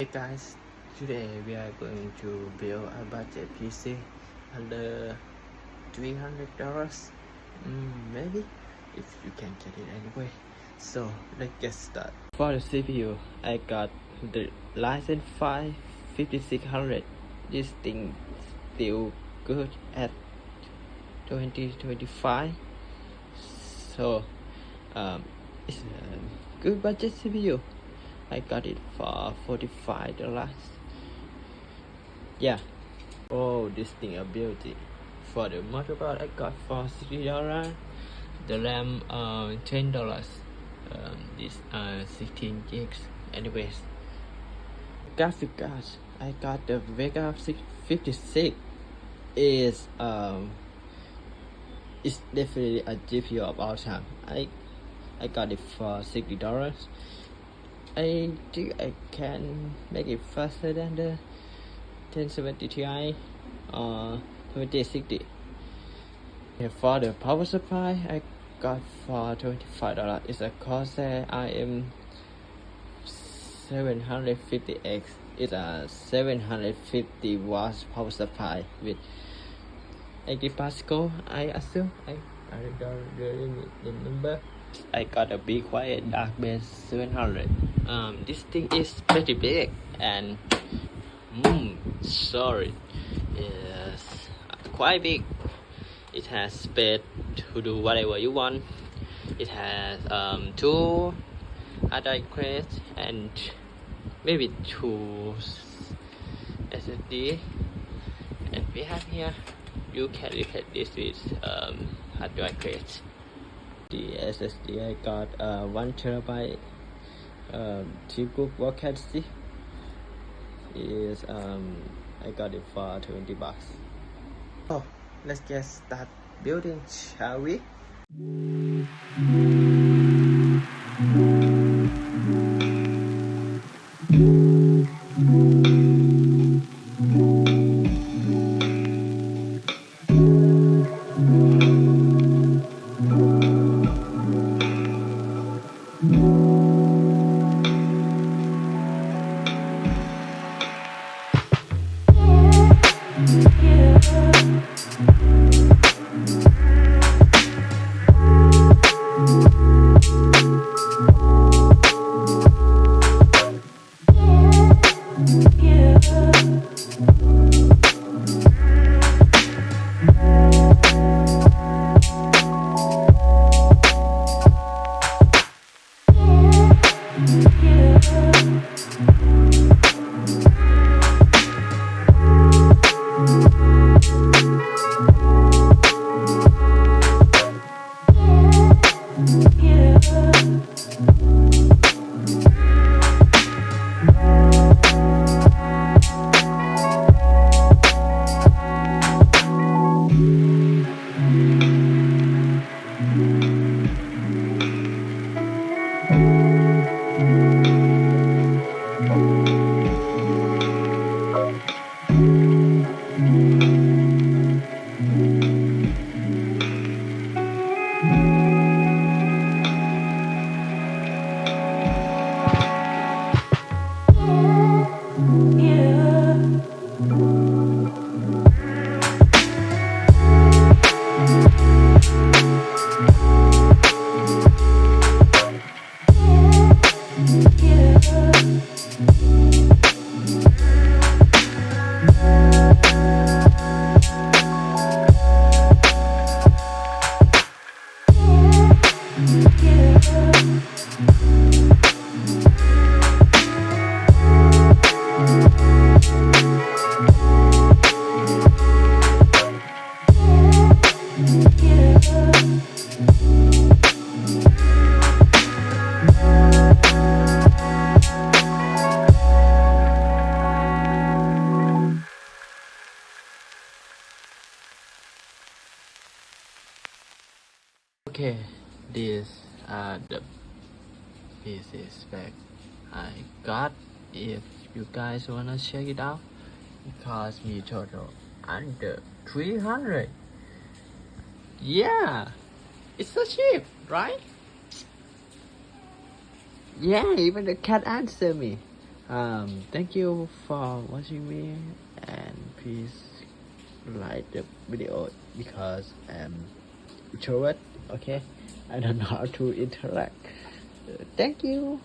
Hey guys, today we are going to build a budget PC under $300. Maybe if you can get it anyway. So let's get started. For the CPU, I got the Ryzen 5 5600. This thing still good at 2025. So it's a good budget CPU. I got it for $45. Yeah. Oh, this thing a beauty. For the motherboard, I got for $60. The RAM, $10. This 16 gigs. Anyways, graphic cards. I got the Vega 56. Is it's definitely a GPU of all time. I got it for $60. I think I can make it faster than the 1070 Ti or 2060. And for the power supply, I got for $25. It's a Corsair IM 750X. It's a 750 watts power supply with 80 Pascal. I assume I don't really remember. I got a Be Quiet Dark Base 700. This thing is pretty big and sorry, is quite big. It has space to do whatever you want. It has two hard crates and maybe two SSD. And we have here, you can replace this with hard drive crates. The SSD I got 1 terabyte T-Book Vacancy is I got it for $20. Oh, let's get start building, shall we? Okay, these are the pieces back I got. If you guys wanna check it out, it cost me total under 300. Yeah, it's so cheap, right? Yeah, even the cat answered me. Thank you for watching me, and please like the video because I'm introvert. Okay, I don't know how to interact. Thank you.